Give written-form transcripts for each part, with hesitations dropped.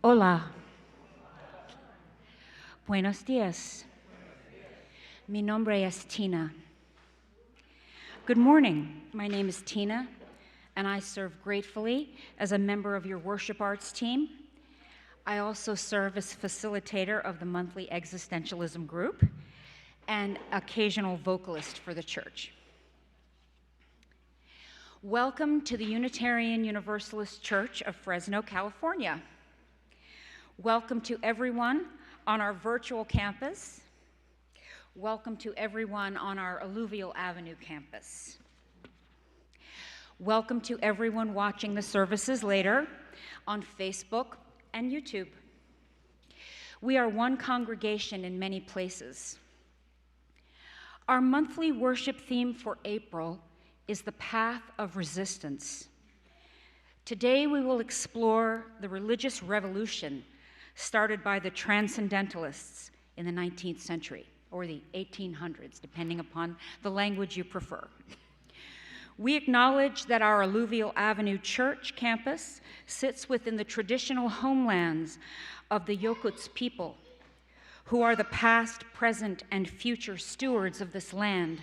Hola. Buenos días. Mi nombre es Tina. Good morning. My name is Tina, and I serve gratefully as a member of your worship arts team. I also serve as facilitator of the monthly existentialism group and occasional vocalist for the church. Welcome to the Unitarian Universalist Church of Fresno, California. Welcome to everyone on our virtual campus. Welcome to everyone on our Alluvial Avenue campus. Welcome to everyone watching the services later on Facebook and YouTube. We are one congregation in many places. Our monthly worship theme for April is the path of resistance. Today we will explore the religious revolution started by the Transcendentalists in the 19th century, or the 1800s, depending upon the language you prefer. We acknowledge that our Alluvial Avenue Church campus sits within the traditional homelands of the Yokuts people, who are the past, present, and future stewards of this land.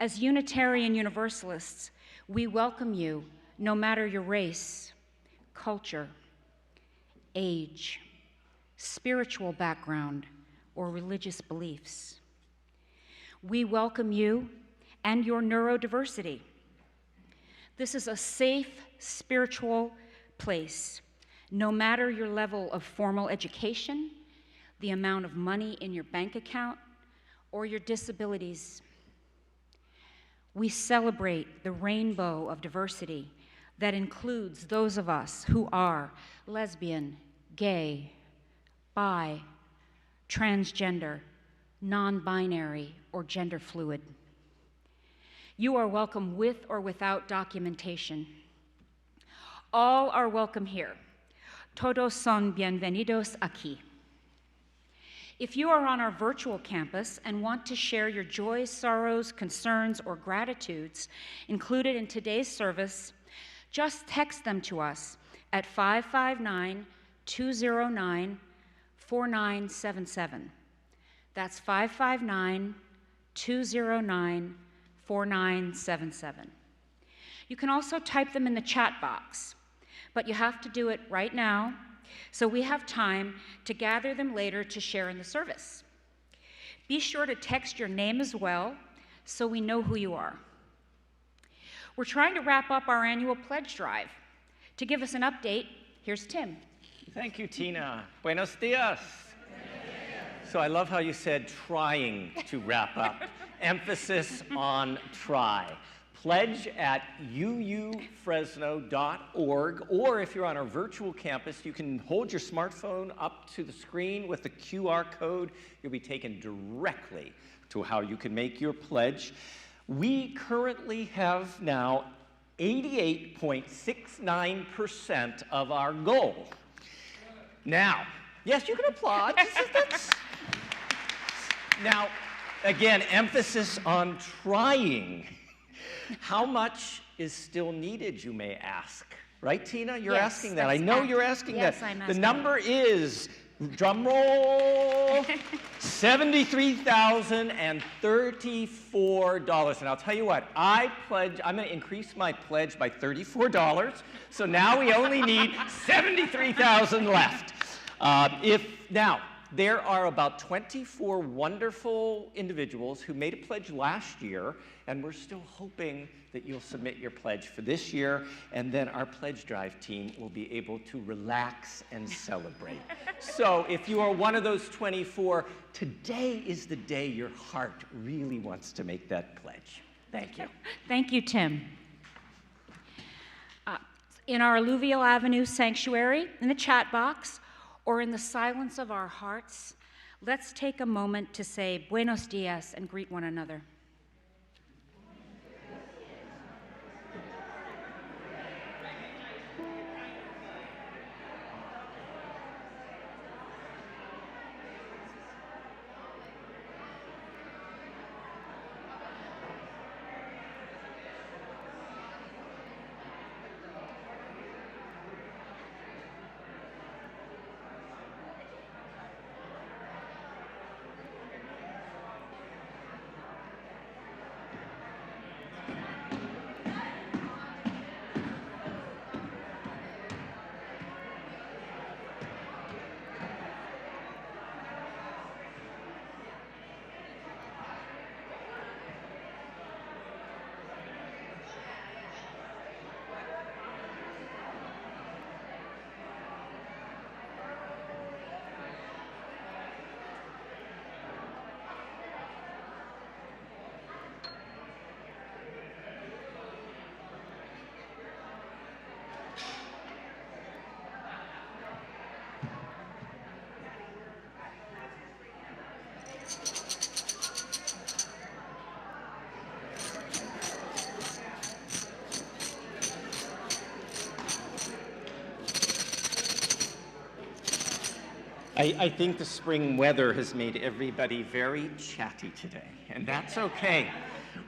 As Unitarian Universalists, we welcome you no matter your race, culture, age, spiritual background, or religious beliefs. We welcome you and your neurodiversity. This is a safe spiritual place, no matter your level of formal education, the amount of money in your bank account, or your disabilities. We celebrate the rainbow of diversity that includes those of us who are lesbian, gay, bi, transgender, non-binary, or gender fluid. You are welcome with or without documentation. All are welcome here. Todos son bienvenidos aquí. If you are on our virtual campus and want to share your joys, sorrows, concerns, or gratitudes included in today's service, just text them to us at 559-209-4977. That's 559-209-4977. You can also type them in the chat box, but you have to do it right now, so we have time to gather them later to share in the service. Be sure to text your name as well, so we know who you are. We're trying to wrap up our annual pledge drive. To give us an update, here's Tim. Thank you, Tina. Buenos dias. So I love how you said trying to wrap up. Emphasis on try. Pledge at uufresno.org, or if you're on our virtual campus, you can hold your smartphone up to the screen with the QR code. You'll be taken directly to how you can make your pledge. We currently have now 88.69% of our goal. Now, yes, you can applaud. Now, again, emphasis on trying. How much is still needed, you may ask? Right, Tina? You're asking that. I know you're asking that. I'm asking. The number is, drum roll, $73,034. And I'll tell you what, I'm going to increase my pledge by $34. So now we only need $73,000 left. Now, there are about 24 wonderful individuals who made a pledge last year, and we're still hoping that you'll submit your pledge for this year, and then our pledge drive team will be able to relax and celebrate. So if you are one of those 24, today is the day your heart really wants to make that pledge. Thank you. Thank you, Tim. In our Alluvial Avenue sanctuary, in the chat box, or in the silence of our hearts, let's take a moment to say buenos dias and greet one another. I think the spring weather has made everybody very chatty today, and that's okay.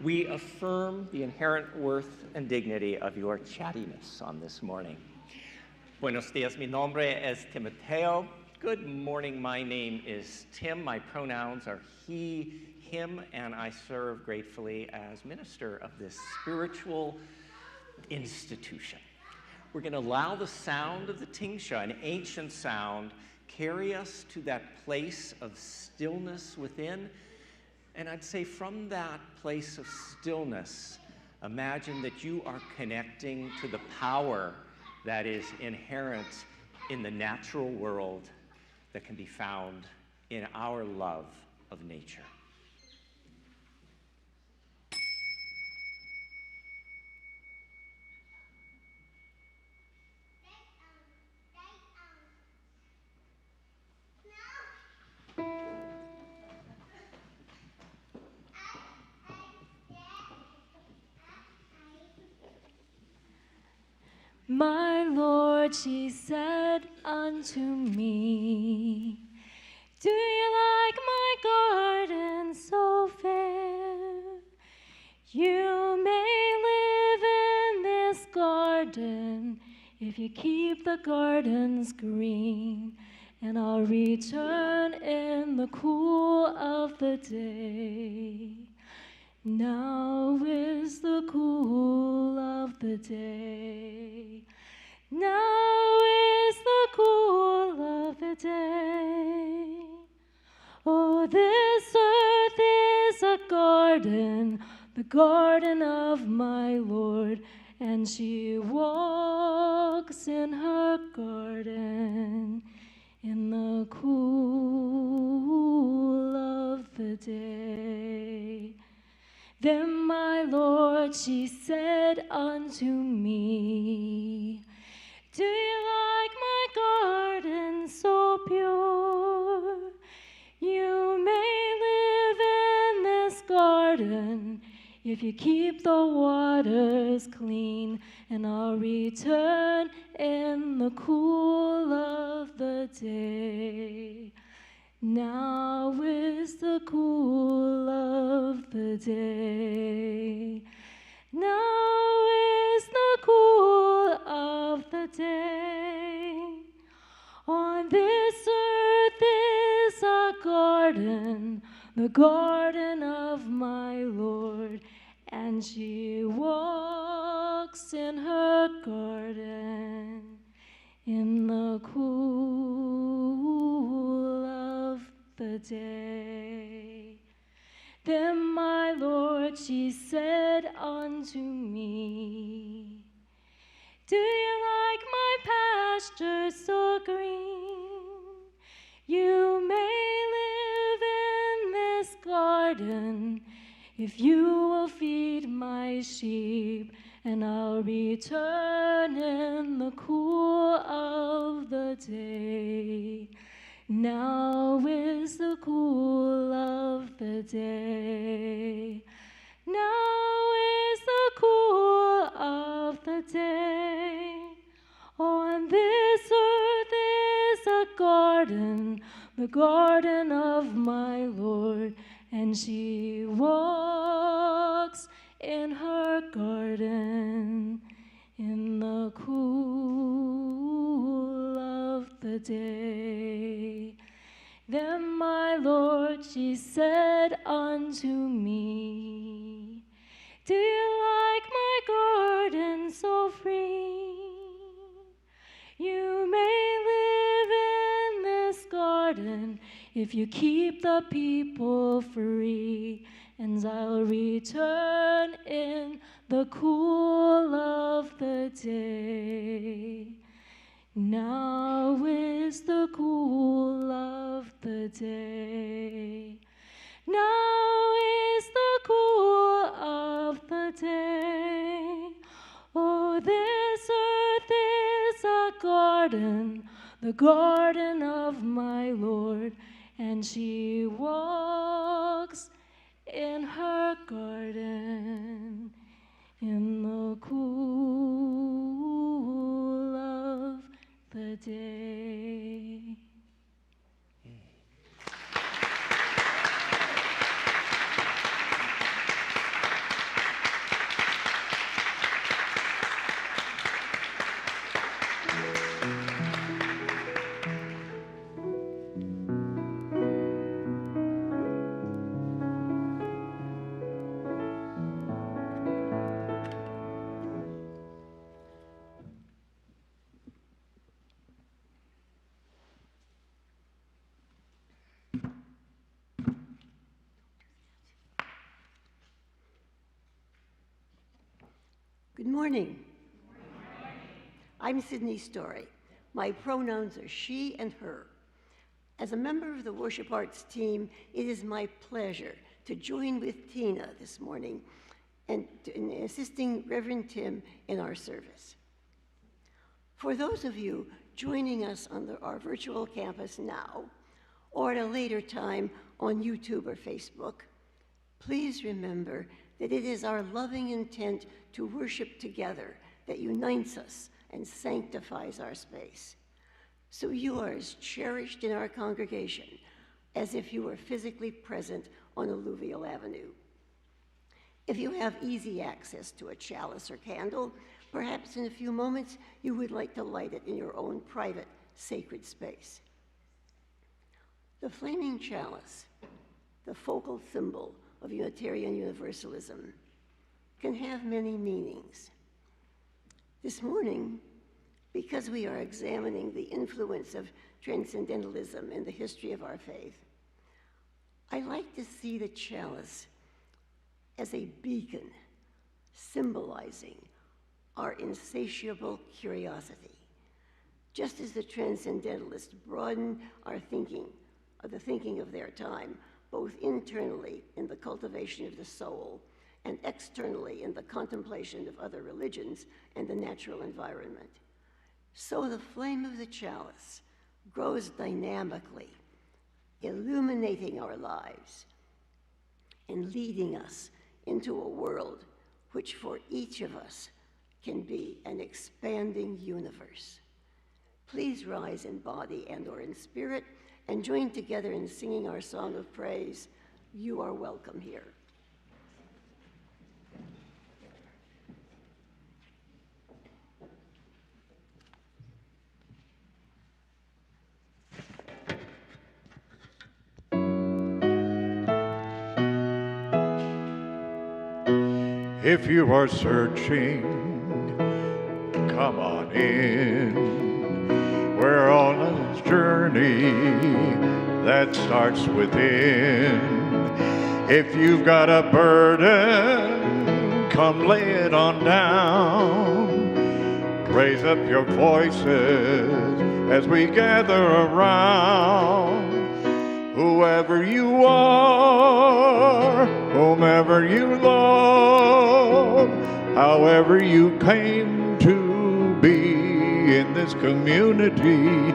We affirm the inherent worth and dignity of your chattiness on this morning. Buenos dias, mi nombre es Timoteo. Good morning, my name is Tim. My pronouns are he, him, and I serve gratefully as minister of this spiritual institution. We're going to allow the sound of the tingsha, an ancient sound, carry us to that place of stillness within. And I'd say from that place of stillness, imagine that you are connecting to the power that is inherent in the natural world that can be found in our love of nature. My Lord, she said unto me, do you like my garden so fair? You may live in this garden if you keep the gardens green, and I'll return in the cool of the day. Now is the cool of the day. Now is the cool of the day. Oh, this earth is a garden, the garden of my Lord, and she walks in her garden in the cool of the day. Then my Lord, she said unto me, do you like my garden so pure? You may live in this garden if you keep the waters clean, and I'll return in the cool of the day. Now is the cool of the day. Now is the cool of the day. On this earth is a garden, the garden of my Lord, and she walks in her garden in the cool of the day. Then my Lord, she said unto me, do you like my pasture so green? You may live in this garden if you will feed my sheep, and I'll return in the cool of the day. Now is the cool of the day. Now is the cool of the day. On this earth is a garden, the garden of my Lord, and she walks in her garden in the cool of the day. Then my Lord, she said unto me, do you like my garden so free? You may live in this garden if you keep the people free, and I'll return in the cool of the day. Now is the cool of the day. Now is the cool of the day. Oh, this earth is a garden, the garden of my Lord, and she walks in her garden in the cool of the day. Good morning. I'm Sydney Story. My pronouns are she and her. As a member of the Worship Arts team, it is my pleasure to join with Tina this morning and in assisting Reverend Tim in our service. For those of you joining us on our virtual campus now, or at a later time on YouTube or Facebook, please remember that it is our loving intent to worship together that unites us and sanctifies our space. So you are as cherished in our congregation as if you were physically present on Alluvial Avenue. If you have easy access to a chalice or candle, perhaps in a few moments you would like to light it in your own private sacred space. The flaming chalice, the focal symbol of Unitarian Universalism, can have many meanings. This morning, because we are examining the influence of Transcendentalism in the history of our faith, I like to see the chalice as a beacon symbolizing our insatiable curiosity. Just as the Transcendentalists broadened our thinking, or the thinking of their time, both internally in the cultivation of the soul and externally in the contemplation of other religions and the natural environment. So the flame of the chalice grows dynamically, illuminating our lives and leading us into a world which for each of us can be an expanding universe. Please rise in body and/or in spirit and join together in singing our song of praise, "You Are Welcome Here." If you are searching, come on in. We're on a journey that starts within. If you've got a burden, come lay it on down. Raise up your voices as we gather around. Whoever you are, whomever you love, however you came to be in this community,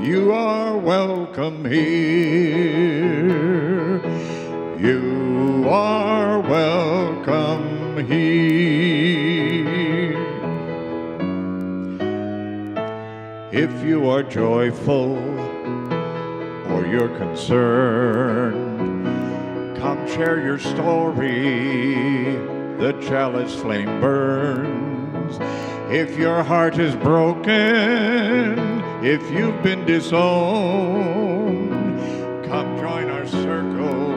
you are welcome here. You are welcome here. If you are joyful or you're concerned, come share your story. The chalice flame burns. If your heart is broken, if you've been disowned, come join our circle.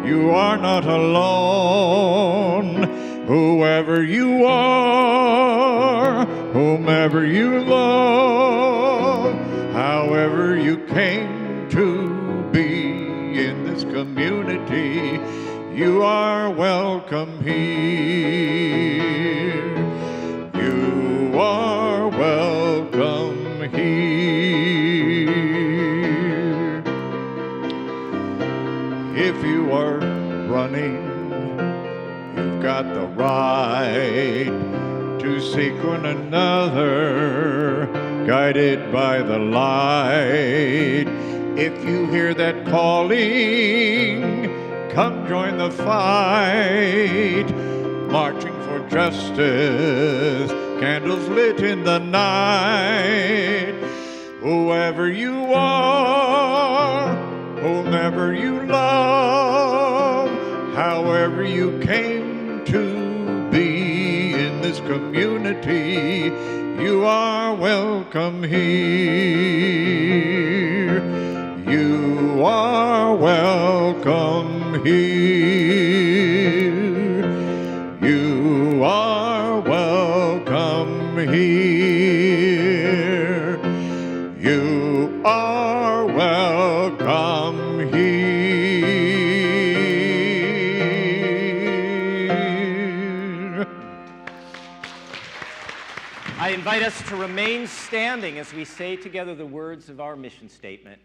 You are not alone. Whoever you are, whomever you love, however you came to be in this community, you are welcome here. You are welcome here. If you are running, you've got the right to seek one another, guided by the light. If you hear that calling, come join the fight. Marching for justice, candles lit in the night. Whoever you are, whomever you love, however you came to be in this community, you are welcome here. You are welcome here. You are welcome here. You are welcome here. invite us to remain standing as we say together the words of our mission statement.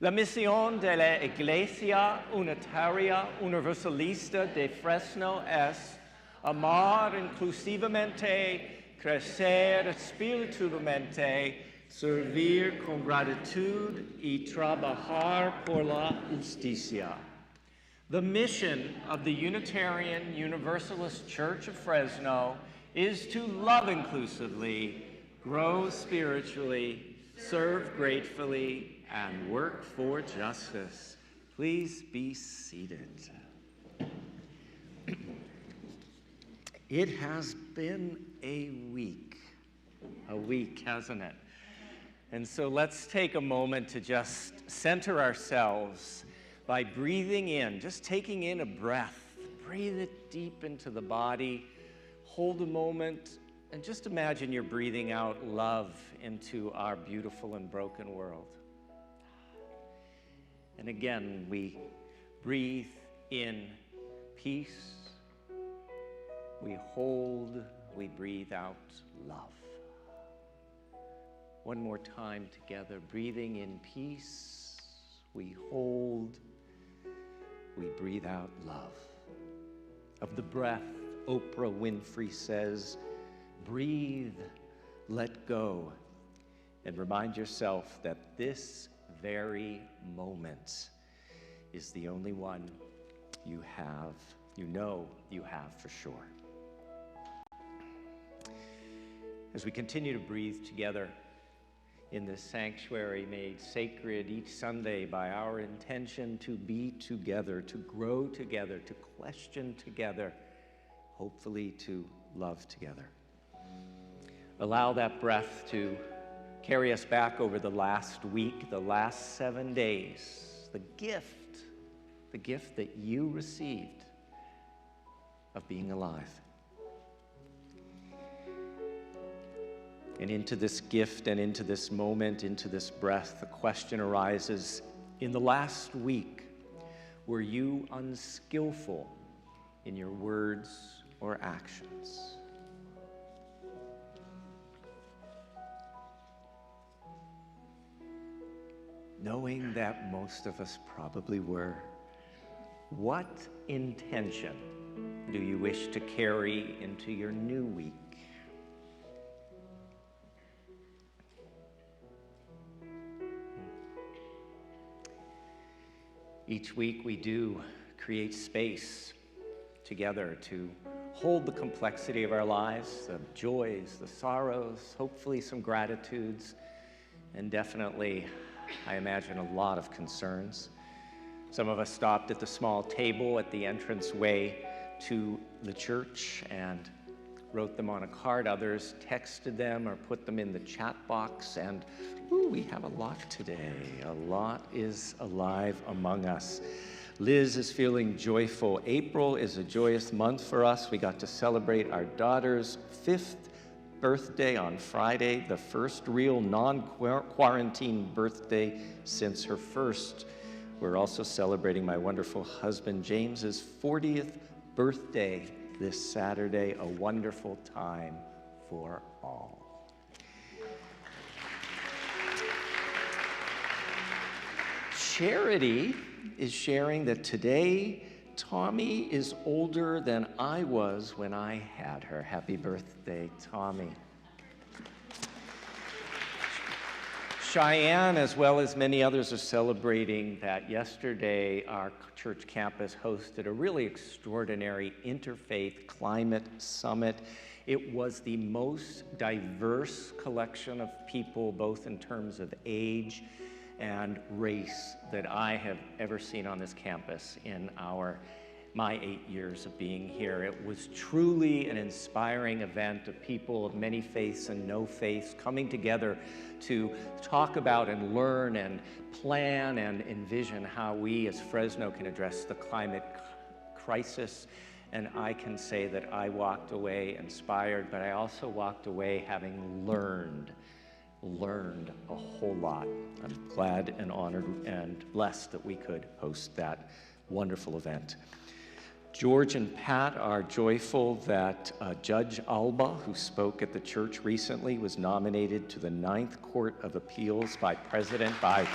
La misión de la Iglesia Unitaria Universalista de Fresno es amar inclusivamente, crecer espiritualmente, servir con gratitud y trabajar por la justicia. The mission of the Unitarian Universalist Church of Fresno is to love inclusively, grow spiritually, serve gratefully, and work for justice. Please be seated. It has been a week, hasn't it? And so let's take a moment to just center ourselves by breathing in, just taking in a breath. Breathe it deep into the body. Hold a moment and just imagine you're breathing out love into our beautiful and broken world. And again, we breathe in peace. We hold, we breathe out love. One more time together, breathing in peace. We hold, we breathe out love. Of the breath, Oprah Winfrey says, breathe, let go, and remind yourself that this very moment is the only one you have, you know you have for sure. As we continue to breathe together in this sanctuary made sacred each Sunday by our intention to be together, to grow together, to question together, hopefully to love together. Allow that breath to carry us back over the last week, the last 7 days, the gift that you received of being alive. And into this gift and into this moment, into this breath, the question arises, in the last week, were you unskillful in your words or actions? Knowing that most of us probably were, what intention do you wish to carry into your new week? Each week we do create space together to hold the complexity of our lives, the joys, the sorrows, hopefully some gratitudes, and definitely, I imagine, a lot of concerns. Some of us stopped at the small table at the entranceway to the church and wrote them on a card. Others texted them or put them in the chat box. And we have a lot today. A lot is alive among us. Liz is feeling joyful. April is a joyous month for us. We got to celebrate our daughter's 5th birthday on Friday, the first real non-quarantine birthday since her first. We're also celebrating my wonderful husband James's 40th birthday this Saturday, a wonderful time for all. Charity is sharing that today Tommy is older than I was when I had her. Happy birthday, Tommy. Cheyenne, as well as many others, are celebrating that yesterday our church campus hosted a really extraordinary interfaith climate summit. It was the most diverse collection of people, both in terms of age and race, that I have ever seen on this campus in my 8 years of being here. It was truly an inspiring event of people of many faiths and no faiths coming together to talk about and learn and plan and envision how we as Fresno can address the climate crisis. And I can say that I walked away inspired, but I also walked away having learned a whole lot. I'm glad and honored and blessed that we could host that wonderful event. George and Pat are joyful that Judge Alba, who spoke at the church recently, was nominated to the 9th Court of Appeals by President Biden.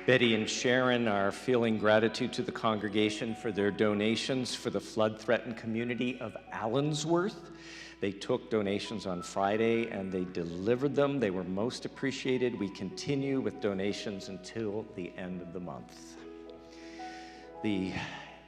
Betty and Sharon are feeling gratitude to the congregation for their donations for the flood-threatened community of Allensworth. They took donations on Friday and they delivered them. They were most appreciated. We continue with donations until the end of the month. The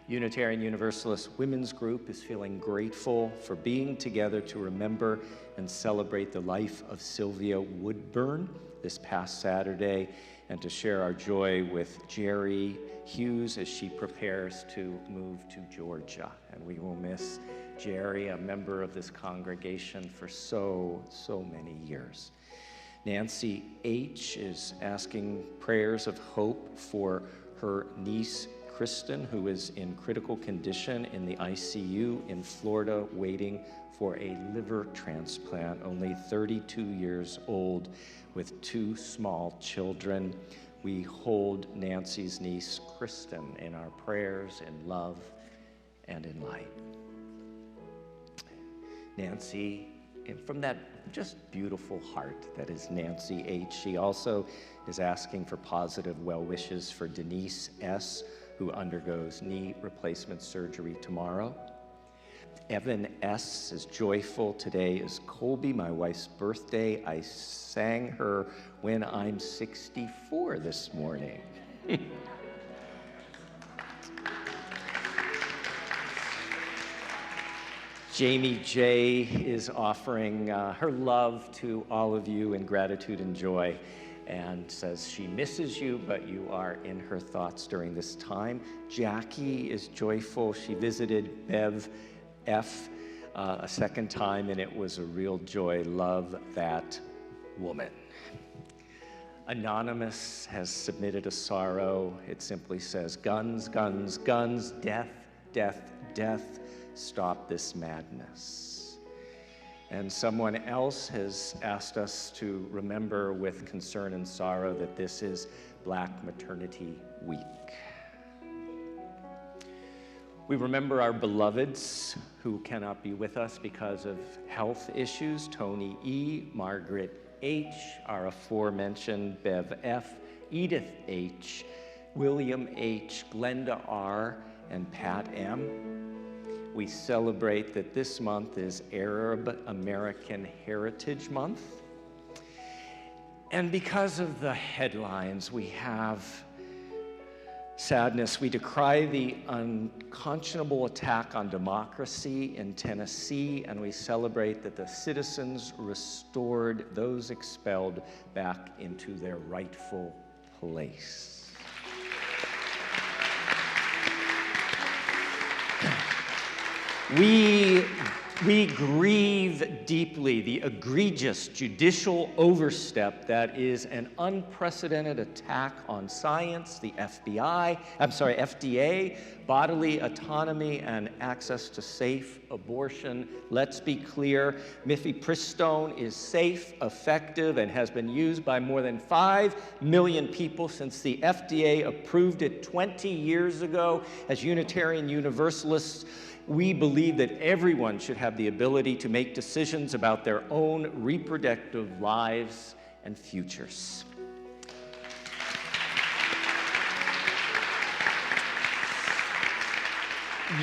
Unitarian Universalist Women's Group is feeling grateful for being together to remember and celebrate the life of Sylvia Woodburn this past Saturday, and to share our joy with Jerry Hughes as she prepares to move to Georgia. And we will miss Jerry, a member of this congregation for so many years. Nancy H. is asking prayers of hope for her niece, Kristen, who is in critical condition in the ICU in Florida, waiting for a liver transplant, only 32 years old, with 2 small children. We hold Nancy's niece, Kristen, in our prayers, in love, and in light. Nancy, from that just beautiful heart that is Nancy H., she also is asking for positive well wishes for Denise S., who undergoes knee replacement surgery tomorrow. Evan S. is joyful. Today is Colby, my wife's birthday. I sang her When I'm 64 this morning. Jamie J. is offering her love to all of you in gratitude and joy, and says she misses you, but you are in her thoughts during this time. Jackie is joyful. She visited Bev F. A second time, and it was a real joy. Love that woman. Anonymous has submitted a sorrow. It simply says, guns, guns, guns, death, death, death, stop this madness. And someone else has asked us to remember with concern and sorrow that this is Black Maternity Week. We remember our beloveds who cannot be with us because of health issues: Tony E., Margaret H., our aforementioned Bev F., Edith H., William H., Glenda R., and Pat M. We celebrate that this month is Arab American Heritage Month. And because of the headlines, we have sadness. We decry the unconscionable attack on democracy in Tennessee, and we celebrate that the citizens restored those expelled back into their rightful place. We grieve deeply the egregious judicial overstep that is an unprecedented attack on science, the FDA, bodily autonomy, and access to safe abortion. Let's be clear, mifepristone is safe, effective, and has been used by more than 5 million people since the FDA approved it 20 years ago. As Unitarian Universalists, we believe that everyone should have the ability to make decisions about their own reproductive lives and futures.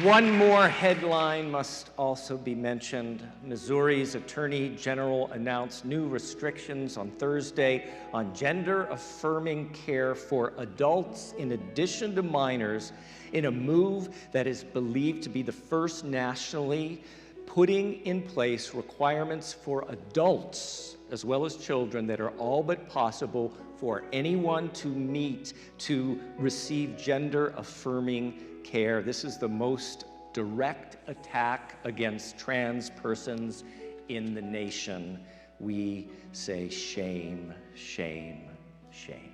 One more headline must also be mentioned. Missouri's Attorney General announced new restrictions on Thursday on gender-affirming care for adults in addition to minors, in a move that is believed to be the first nationally, putting in place requirements for adults as well as children that are all but possible for anyone to meet to receive gender-affirming care. This is the most direct attack against trans persons in the nation. We say shame, shame, shame.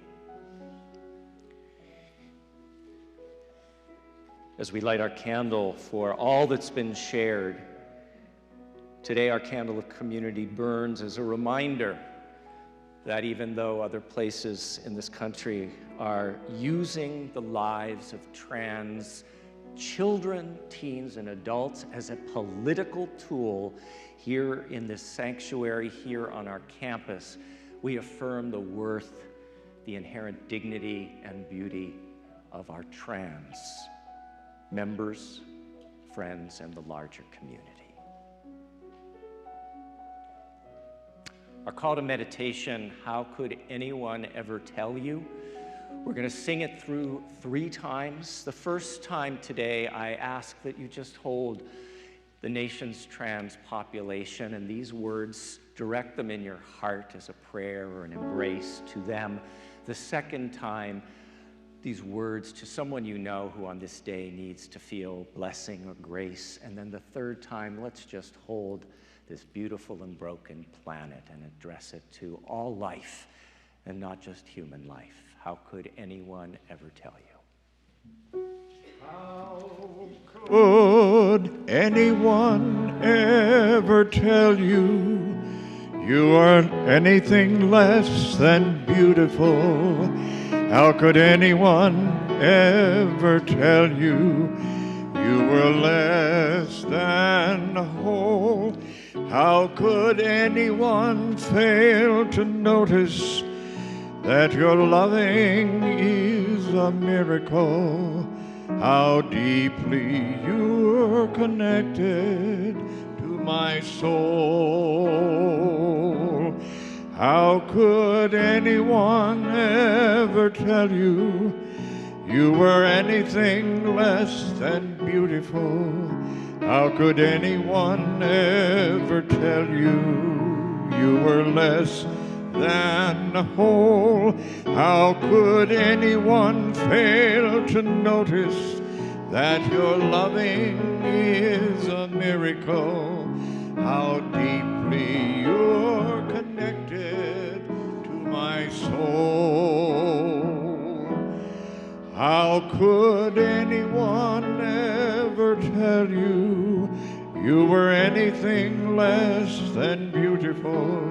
As we light our candle for all that's been shared, today our candle of community burns as a reminder that even though other places in this country are using the lives of trans children, teens, and adults as a political tool, here in this sanctuary, here on our campus, we affirm the worth, the inherent dignity and beauty of our trans members, friends, and the larger community. Our call to meditation, how could anyone ever tell you? We're going to sing it through 3 times. The first time today, I ask that you just hold the nation's trans population and these words, direct them in your heart as a prayer or an embrace to them. The second time, these words to someone you know who on this day needs to feel blessing or grace. And then the third time, let's just hold this beautiful and broken planet and address it to all life and not just human life. How could anyone ever tell you? How could anyone ever tell you you aren't anything less than beautiful? How could anyone ever tell you you were less than whole? How could anyone fail to notice that your loving is a miracle? How deeply you're connected to my soul. How could anyone ever tell you you were anything less than beautiful? How could anyone ever tell you you were less than whole? How could anyone fail to notice that your loving is a miracle? How deeply you're connected to my soul. How could anyone ever tell you you were anything less than beautiful?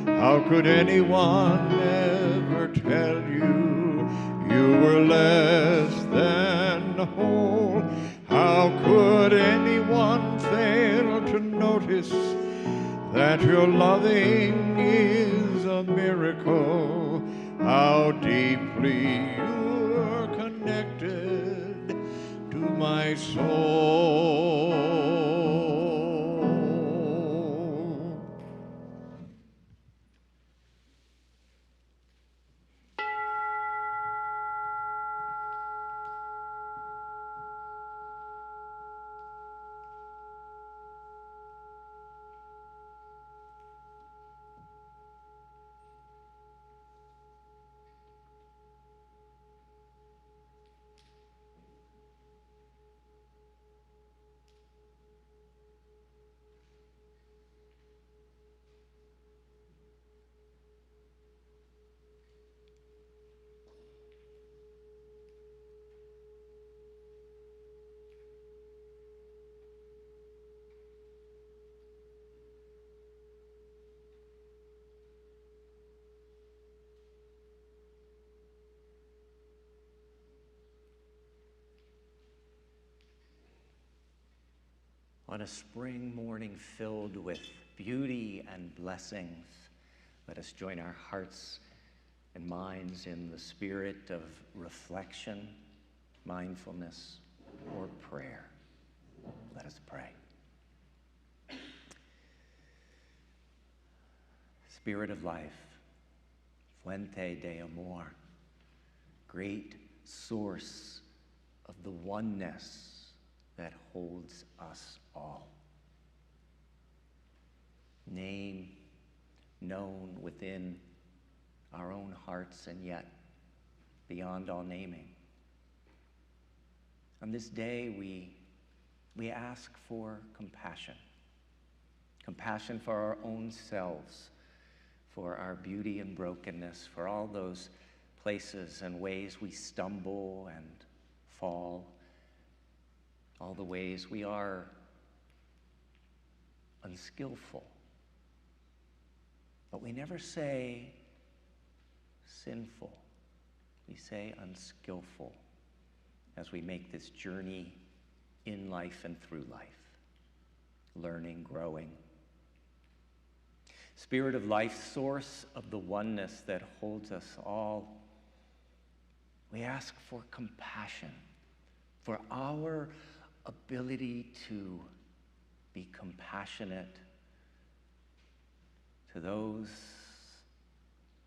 How could anyone ever tell you you were less than whole? How could anyone fail to notice that your loving is a miracle? How deeply you're connected to my soul. On a spring morning filled with beauty and blessings, let us join our hearts and minds in the spirit of reflection, mindfulness, or prayer. Let us pray. Spirit of life, fuente de amor, great source of the oneness that holds us all. Name known within our own hearts and yet beyond all naming. On this day, we ask for compassion. Compassion for our own selves, for our beauty and brokenness, for all those places and ways we stumble and fall, all the ways we are unskillful. But we never say sinful. We say unskillful as we make this journey in life and through life, learning, growing. Spirit of life, source of the oneness that holds us all, we ask for compassion, for our ability to be compassionate to those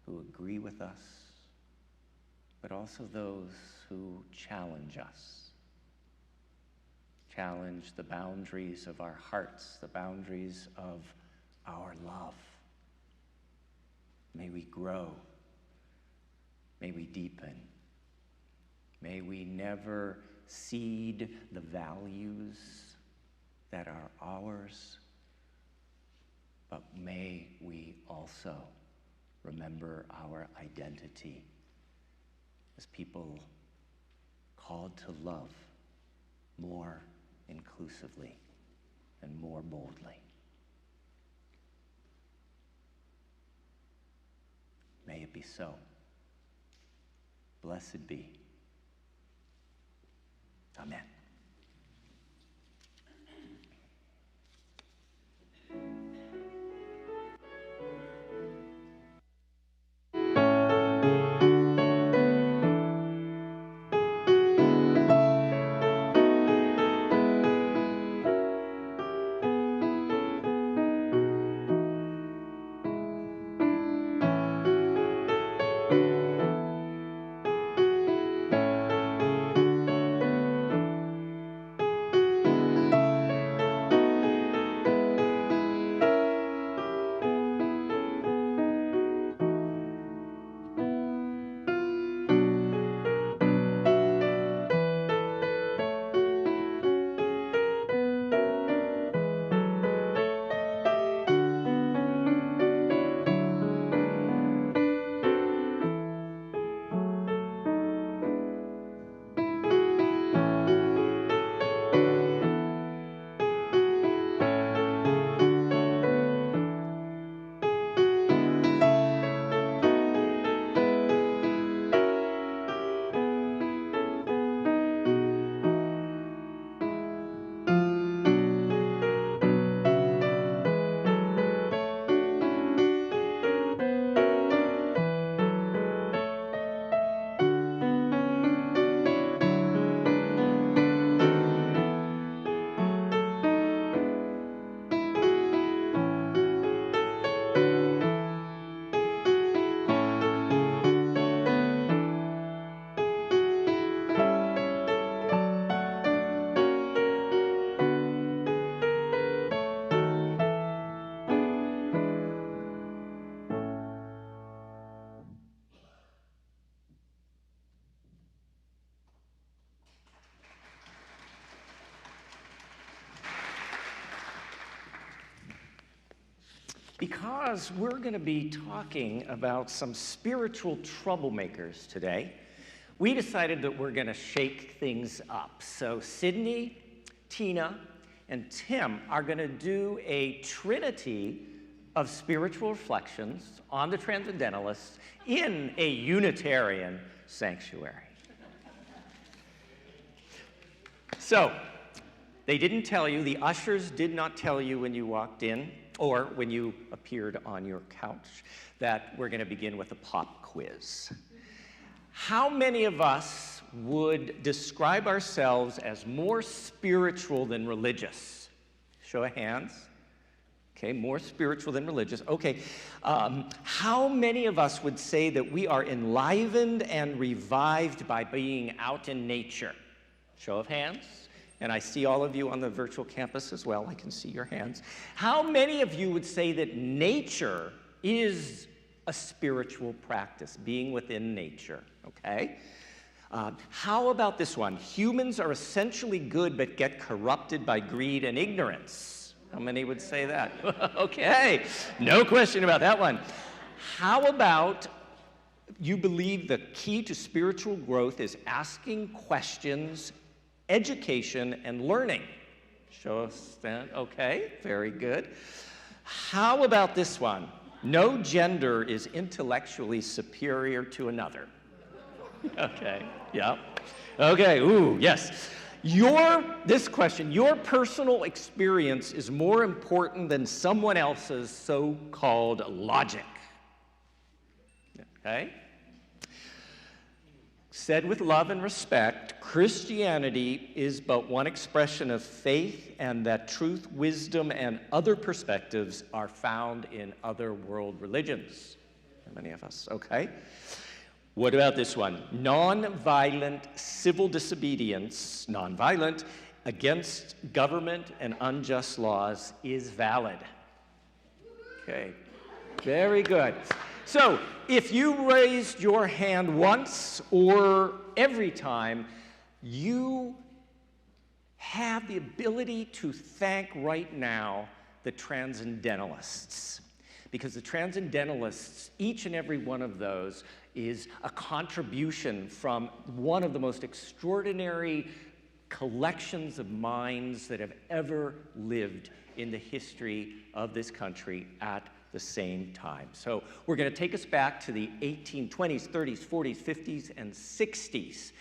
who agree with us, but also those who challenge us. Challenge the boundaries of our hearts, the boundaries of our love. May we grow. May we deepen. May we never cede the values that are ours, but may we also remember our identity as people called to love more inclusively and more boldly. May it be so. Blessed be. Amen. Because we're going to be talking about some spiritual troublemakers today, we decided that we're going to shake things up. So Sydney, Tina, and Tim are going to do a trinity of spiritual reflections on the Transcendentalists in a Unitarian sanctuary. So, they didn't tell you, the ushers did not tell you when you walked in, or when you appeared on your couch, that we're going to begin with a pop quiz. How many of us would describe ourselves as more spiritual than religious? Show of hands. Okay, more spiritual than religious. Okay, how many of us would say that we are enlivened and revived by being out in nature? Show of hands. And I see all of you on the virtual campus as well. I can see your hands. How many of you would say that nature is a spiritual practice, being within nature? Okay. How about this one? Humans are essentially good but get corrupted by greed and ignorance. How many would say that? Okay. No question about that one. How about you believe the key to spiritual growth is asking questions, education, and learning? Show us that. Okay, very good. How about this one? No gender is intellectually superior to another. Okay, yeah. Okay, ooh, yes. This question, your personal experience is more important than someone else's so-called logic. Okay? Said with love and respect, Christianity is but one expression of faith, and that truth, wisdom, and other perspectives are found in other world religions. How many of us? Okay. What about this one? Nonviolent civil disobedience, nonviolent, against government and unjust laws is valid. Okay, very good. So, if you raised your hand once or every time, you have the ability to thank right now the Transcendentalists. Because the Transcendentalists, each and every one of those, is a contribution from one of the most extraordinary collections of minds that have ever lived in the history of this country at the same time. So we're going to take us back to the 1820s, 30s, 40s, 50s, and 60s.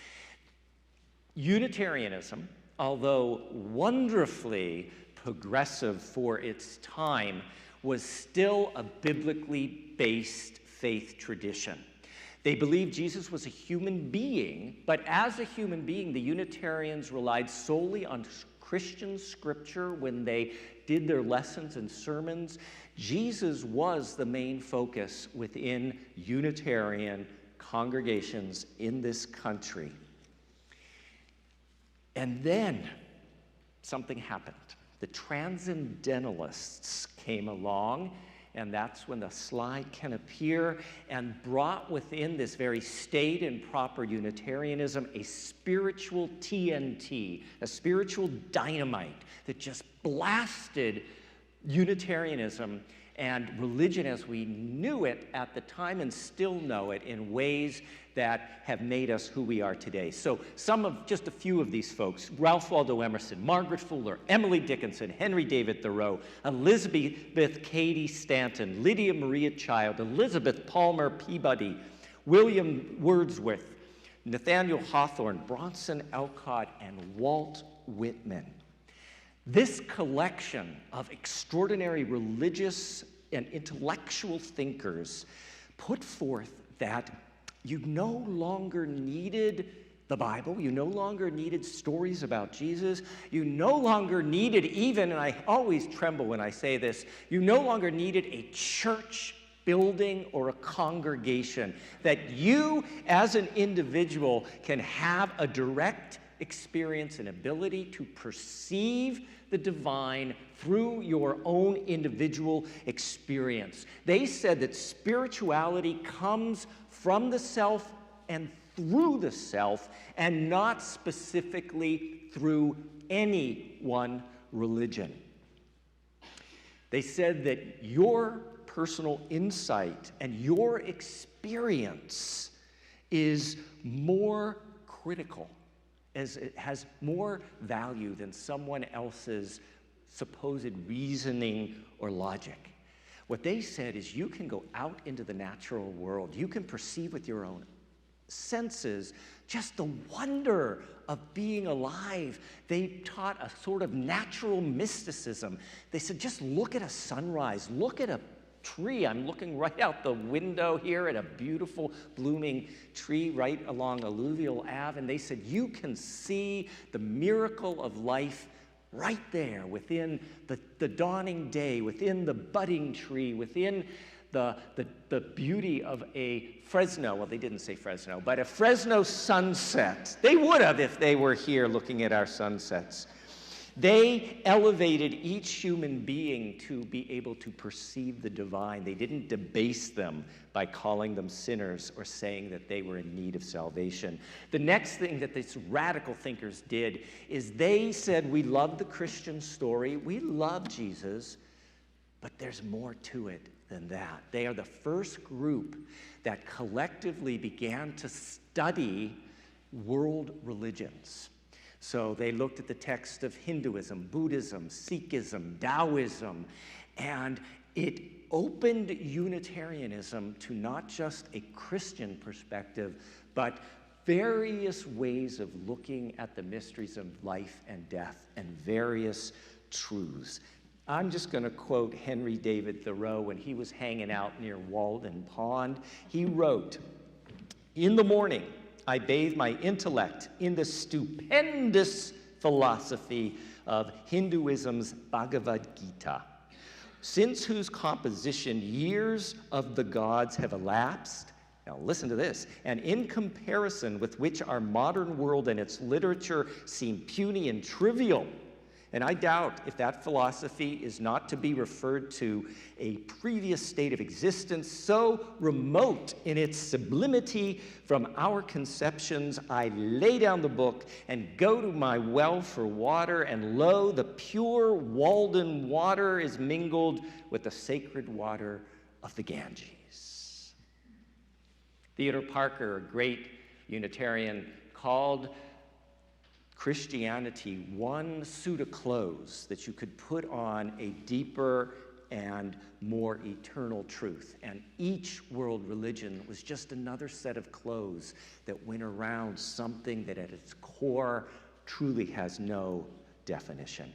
Unitarianism, although wonderfully progressive for its time, was still a biblically based faith tradition. They believed Jesus was a human being, but as a human being, the Unitarians relied solely on Christian scripture when they did their lessons and sermons. Jesus was the main focus within Unitarian congregations in this country. And then something happened. The Transcendentalists came along, and that's when the slide can appear, and brought within this very staid and proper Unitarianism a spiritual TNT, a spiritual dynamite that just blasted Unitarianism and religion as we knew it at the time and still know it in ways that have made us who we are today. So just a few of these folks: Ralph Waldo Emerson, Margaret Fuller, Emily Dickinson, Henry David Thoreau, Elizabeth Cady Stanton, Lydia Maria Child, Elizabeth Palmer Peabody, William Wordsworth, Nathaniel Hawthorne, Bronson Alcott, and Walt Whitman. This collection of extraordinary religious and intellectual thinkers put forth that you no longer needed the Bible, you no longer needed stories about Jesus, you no longer needed even, and I always tremble when I say this, you no longer needed a church building or a congregation, that you as an individual can have a direct experience and ability to perceive the divine through your own individual experience. They said that spirituality comes from the self and through the self, and not specifically through any one religion. They said that your personal insight and your experience is more critical, as it has more value than someone else's supposed reasoning or logic. What they said is you can go out into the natural world, you can perceive with your own senses just the wonder of being alive. They taught a sort of natural mysticism. They said, just look at a sunrise, look at a tree. I'm looking right out the window here at a beautiful blooming tree right along Alluvial Ave, and they said you can see the miracle of life right there within the dawning day, within the budding tree, within the beauty of a Fresno, well, they didn't say Fresno, but a Fresno sunset. They would have if they were here looking at our sunsets. They elevated each human being to be able to perceive the divine. They didn't debase them by calling them sinners or saying that they were in need of salvation. The next thing that these radical thinkers did is they said, we love the Christian story, we love Jesus, but there's more to it than that. They are the first group that collectively began to study world religions. So they looked at the text of Hinduism, Buddhism, Sikhism, Taoism, and it opened Unitarianism to not just a Christian perspective, but various ways of looking at the mysteries of life and death and various truths. I'm just going to quote Henry David Thoreau when he was hanging out near Walden Pond. He wrote, "In the morning, I bathe my intellect in the stupendous philosophy of Hinduism's Bhagavad Gita, since whose composition years of the gods have elapsed." Now listen to this. "And in comparison with which our modern world and its literature seem puny and trivial. And I doubt if that philosophy is not to be referred to a previous state of existence so remote in its sublimity from our conceptions, I lay down the book and go to my well for water, and lo, the pure Walden water is mingled with the sacred water of the Ganges." Theodore Parker, a great Unitarian, called Christianity one suit of clothes that you could put on a deeper and more eternal truth. And each world religion was just another set of clothes that went around something that at its core truly has no definition.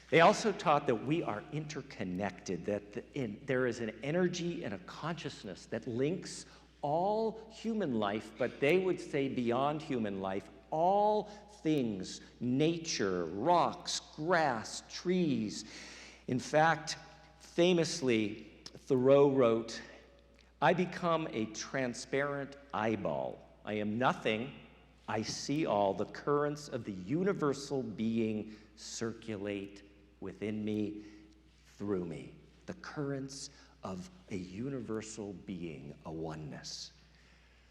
They also taught that we are interconnected, that there is an energy and a consciousness that links all human life, but they would say beyond human life, all things, nature, rocks, grass, trees. In fact, famously, Thoreau wrote, "I become a transparent eyeball. I am nothing. I see all. The currents of the universal being circulate within me, through me." The currents of a universal being, a oneness.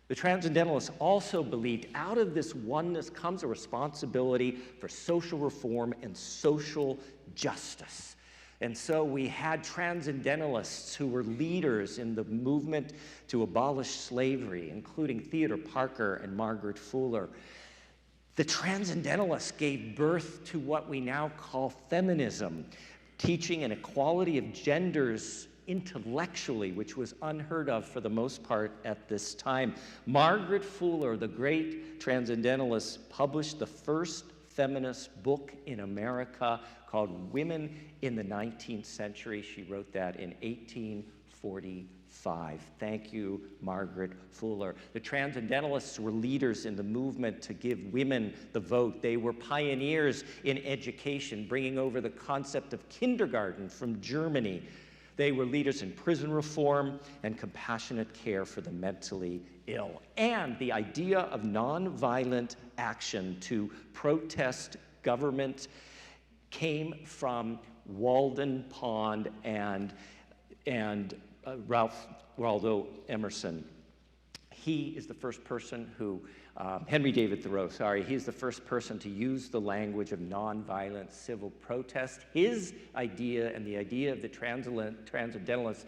The Transcendentalists also believed out of this oneness comes a responsibility for social reform and social justice. And so we had Transcendentalists who were leaders in the movement to abolish slavery, including Theodore Parker and Margaret Fuller. The Transcendentalists gave birth to what we now call feminism, teaching an equality of genders intellectually, which was unheard of for the most part at this time. Margaret Fuller, the great Transcendentalist, published the first feminist book in America called Women in the 19th Century. She wrote that in 1845. Thank you, Margaret Fuller. The Transcendentalists were leaders in the movement to give women the vote. They were pioneers in education, bringing over the concept of kindergarten from Germany. They were leaders in prison reform and compassionate care for the mentally ill. And the idea of nonviolent action to protest government came from Walden Pond and Ralph Waldo Emerson. He is the first person who, Henry David Thoreau, he's the first person to use the language of nonviolent civil protest. His idea and the idea of the Transcendentalists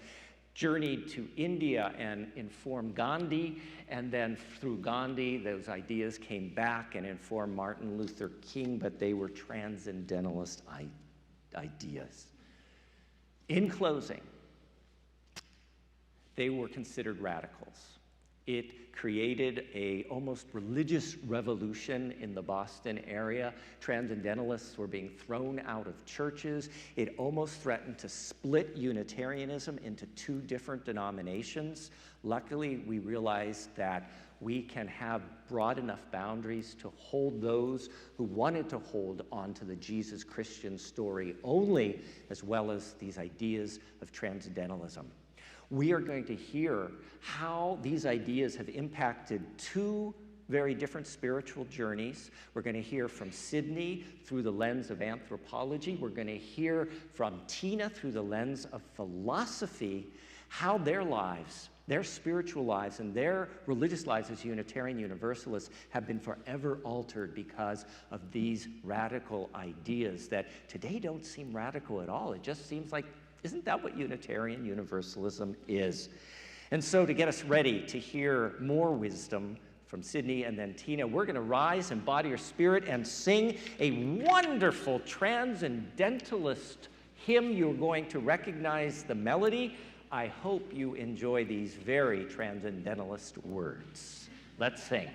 journeyed to India and informed Gandhi, and then through Gandhi, those ideas came back and informed Martin Luther King, but they were Transcendentalist ideas. In closing, they were considered radicals. It created a almost religious revolution in the Boston area. Transcendentalists were being thrown out of churches. It almost threatened to split Unitarianism into two different denominations. Luckily, we realized that we can have broad enough boundaries to hold those who wanted to hold on to the Jesus Christian story only, as well as these ideas of Transcendentalism. We are going to hear how these ideas have impacted two very different spiritual journeys. We're going to hear from Sydney through the lens of anthropology. We're going to hear from Tina through the lens of philosophy, how their lives, their spiritual lives, and their religious lives as Unitarian Universalists have been forever altered because of these radical ideas that today don't seem radical at all. It just seems like, isn't that what Unitarian Universalism is? And so to get us ready to hear more wisdom from Sydney and then Tina, we're going to rise and body your spirit and sing a wonderful transcendentalist hymn, you're going to recognize the melody. I hope you enjoy these very transcendentalist words. Let's sing.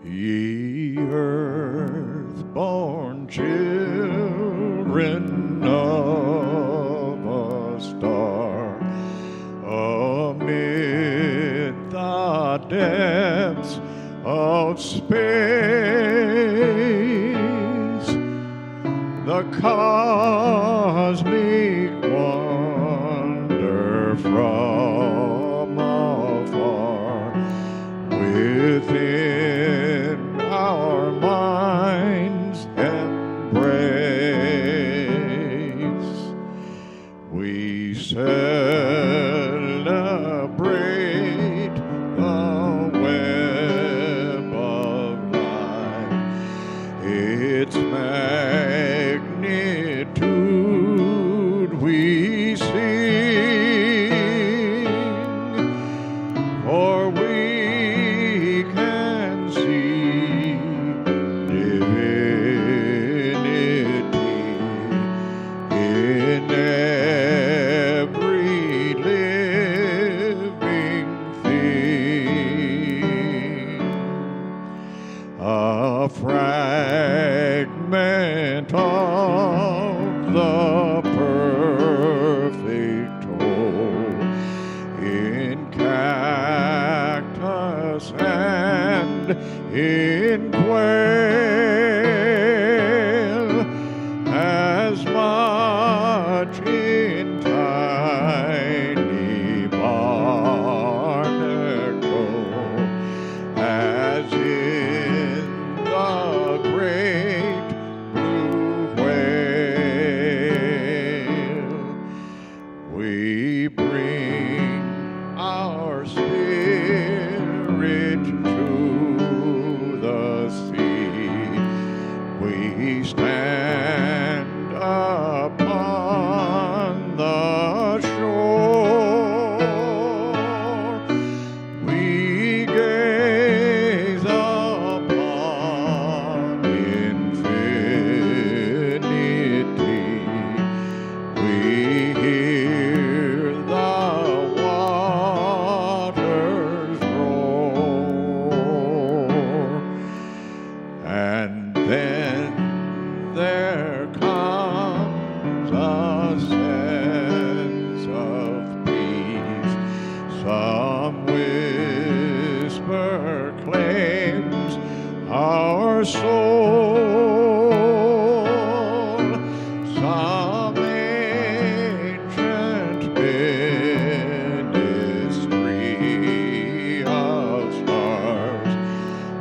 Ye earth-born children of a star, amid the depths of space, the cosmic wonder from afar, within our minds embrace. We celebrate the web of life, its magnitude we sing, for we can see divinity in every living thing. A fragment of the perfect whole in cactus and in quail, as much in tiny barnacle as in the great blue whale. We bring our spirit to the sea. We stand upon the shore. We gaze upon infinity. We hear the waters roar. And then there comes a sense of peace. Some whisper claims our soul. Some ancient ministry of stars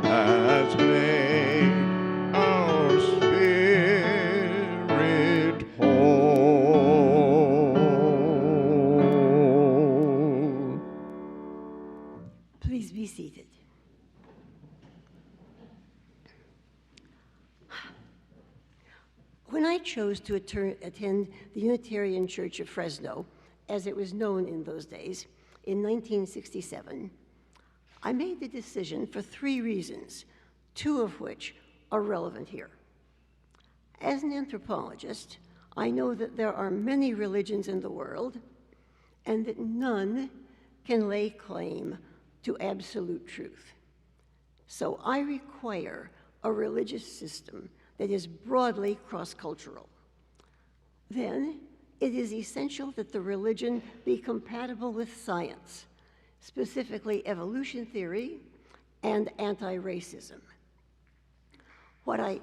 has made our spirit whole. Please be seated. When I chose to attend the Unitarian Church of Fresno, as it was known in those days, in 1967, I made the decision for 3 reasons, 2 of which are relevant here. As an anthropologist, I know that there are many religions in the world and that none can lay claim to absolute truth. So I require a religious system that is broadly cross-cultural. Then, it is essential that the religion be compatible with science, specifically evolution theory and anti-racism. What I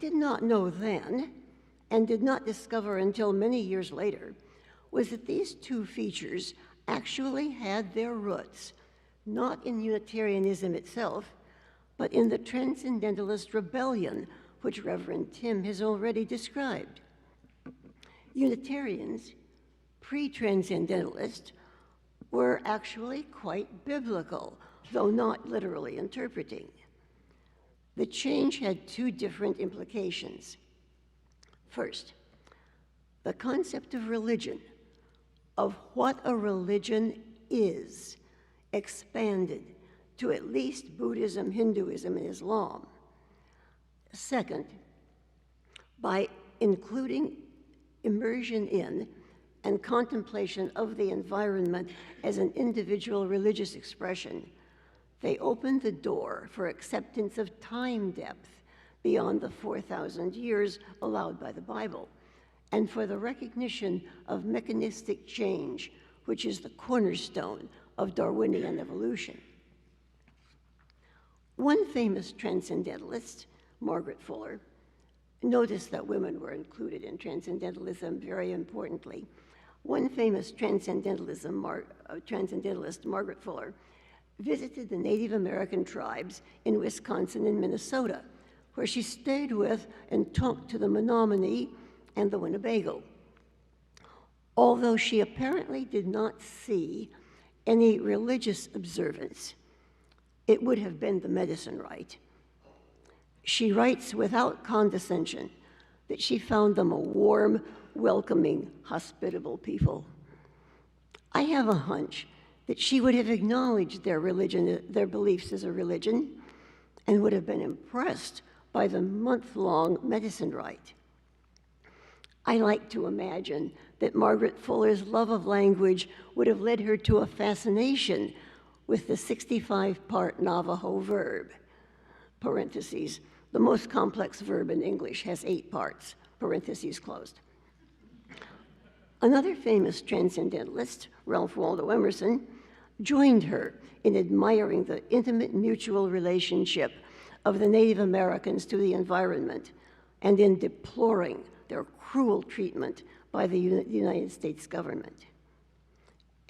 did not know then, and did not discover until many years later, was that these 2 features actually had their roots not in Unitarianism itself, but in the Transcendentalist rebellion, which Reverend Tim has already described. Unitarians, pre-transcendentalists, were actually quite biblical, though not literally interpreting. The change had two different implications. First, the concept of religion, of what a religion is, expanded to at least Buddhism, Hinduism, and Islam. Second, by including immersion in and contemplation of the environment as an individual religious expression, they opened the door for acceptance of time depth beyond the 4,000 years allowed by the Bible, and for the recognition of mechanistic change, which is the cornerstone of Darwinian evolution. One famous transcendentalist, Margaret Fuller, notice that women were included in transcendentalism very importantly. One famous transcendentalist, Margaret Fuller, visited the Native American tribes in Wisconsin and Minnesota, where she stayed with and talked to the Menominee and the Winnebago. Although she apparently did not see any religious observance, it would have been the medicine rite. She writes without condescension that she found them a warm, welcoming, hospitable people. I have a hunch that she would have acknowledged their religion, their beliefs as a religion, and would have been impressed by the month-long medicine rite. I like to imagine that Margaret Fuller's love of language would have led her to a fascination with the 65-part Navajo verb, parentheses. The most complex verb in English has 8 parts, parentheses closed. Another famous transcendentalist, Ralph Waldo Emerson, joined her in admiring the intimate mutual relationship of the Native Americans to the environment and in deploring their cruel treatment by the United States government.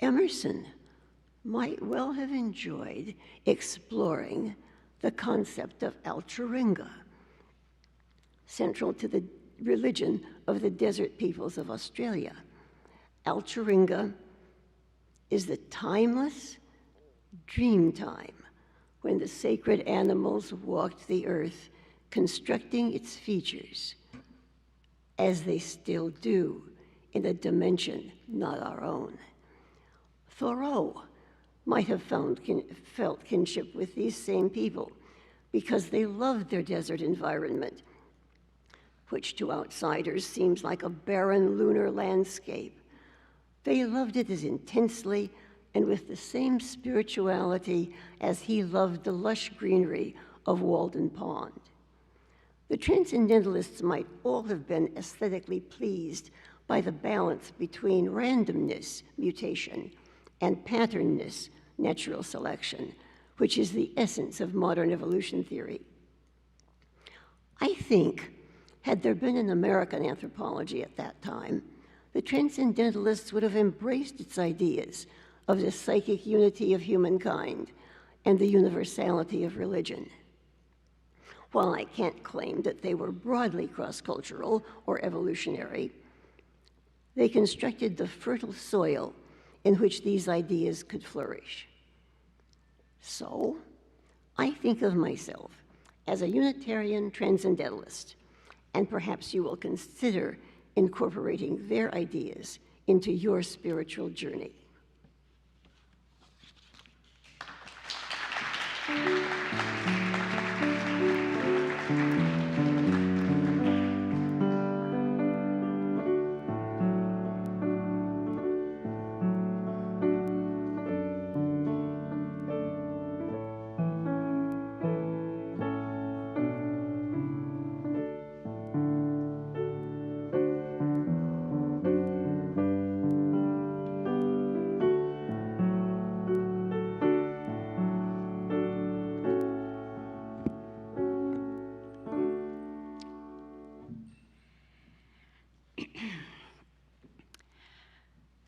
Emerson might well have enjoyed exploring the concept of Alturinga, central to the religion of the desert peoples of Australia. Alturinga is the timeless dream time when the sacred animals walked the earth, constructing its features, as they still do in a dimension not our own. Thoreau might have felt kinship with these same people because they loved their desert environment, which to outsiders seems like a barren lunar landscape. They loved it as intensely and with the same spirituality as he loved the lush greenery of Walden Pond. The Transcendentalists might all have been aesthetically pleased by the balance between randomness, mutation, and patternness, natural selection, which is the essence of modern evolution theory. I think, had there been an American anthropology at that time, the Transcendentalists would have embraced its ideas of the psychic unity of humankind and the universality of religion. While I can't claim that they were broadly cross-cultural or evolutionary, they constructed the fertile soil in which these ideas could flourish. So, I think of myself as a Unitarian Transcendentalist, and perhaps you will consider incorporating their ideas into your spiritual journey.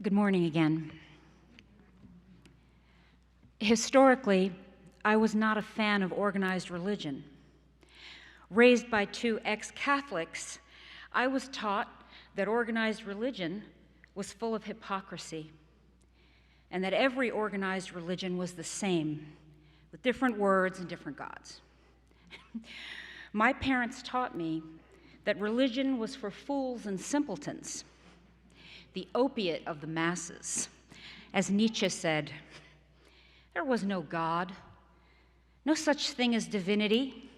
Good morning again. Historically, I was not a fan of organized religion. Raised by 2 ex-Catholics, I was taught that organized religion was full of hypocrisy, and that every organized religion was the same, with different words and different gods. My parents taught me that religion was for fools and simpletons, the opiate of the masses. As Nietzsche said, there was no God, no such thing as divinity.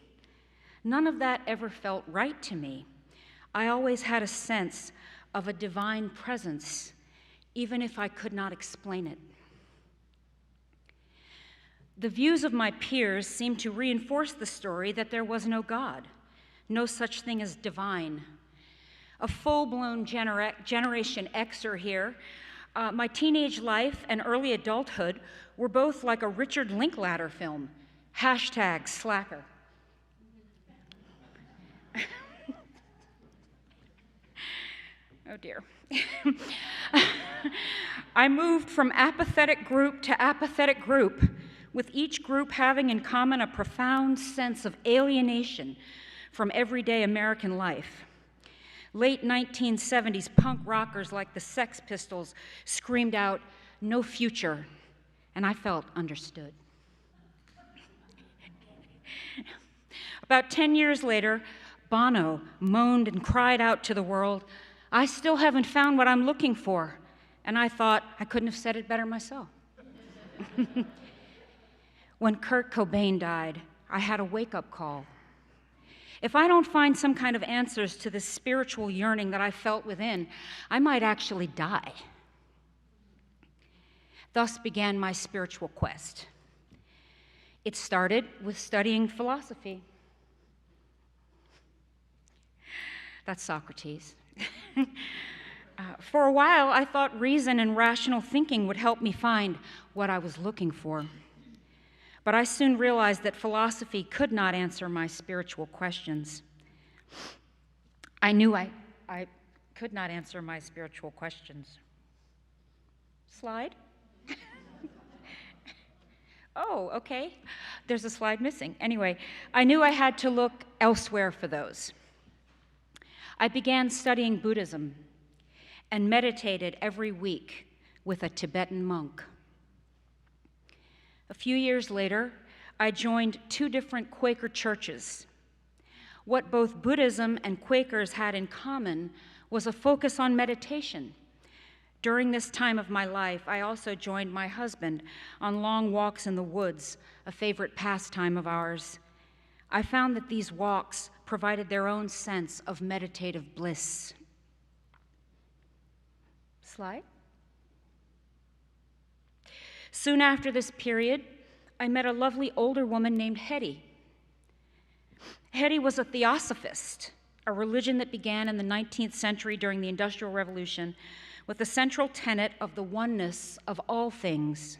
None of that ever felt right to me. I always had a sense of a divine presence, even if I could not explain it. The views of my peers seemed to reinforce the story that there was no God, no such thing as divine. A full-blown Generation Xer here. My teenage life and early adulthood were both like a Richard Linklater film, #slacker. Oh dear. I moved from apathetic group to apathetic group, with each group having in common a profound sense of alienation from everyday American life. Late 1970s punk rockers like the Sex Pistols screamed out, "No future," and I felt understood. About 10 years later, Bono moaned and cried out to the world, "I still haven't found what I'm looking for." And I thought, I couldn't have said it better myself. When Kurt Cobain died, I had a wake-up call. If I don't find some kind of answers to this spiritual yearning that I felt within, I might actually die. Thus began my spiritual quest. It started with studying philosophy. That's Socrates. For a while, I thought reason and rational thinking would help me find what I was looking for. But I soon realized that philosophy could not answer my spiritual questions. I knew I could not answer my spiritual questions. Slide? Oh, okay. There's a slide missing. Anyway, I knew I had to look elsewhere for those. I began studying Buddhism and meditated every week with a Tibetan monk. A few years later, I joined 2 different Quaker churches. What both Buddhism and Quakers had in common was a focus on meditation. During this time of my life, I also joined my husband on long walks in the woods, a favorite pastime of ours. I found that these walks provided their own sense of meditative bliss. Slide. Soon after this period, I met a lovely older woman named Hetty. Hetty was a theosophist, a religion that began in the 19th century during the Industrial Revolution with the central tenet of the oneness of all things.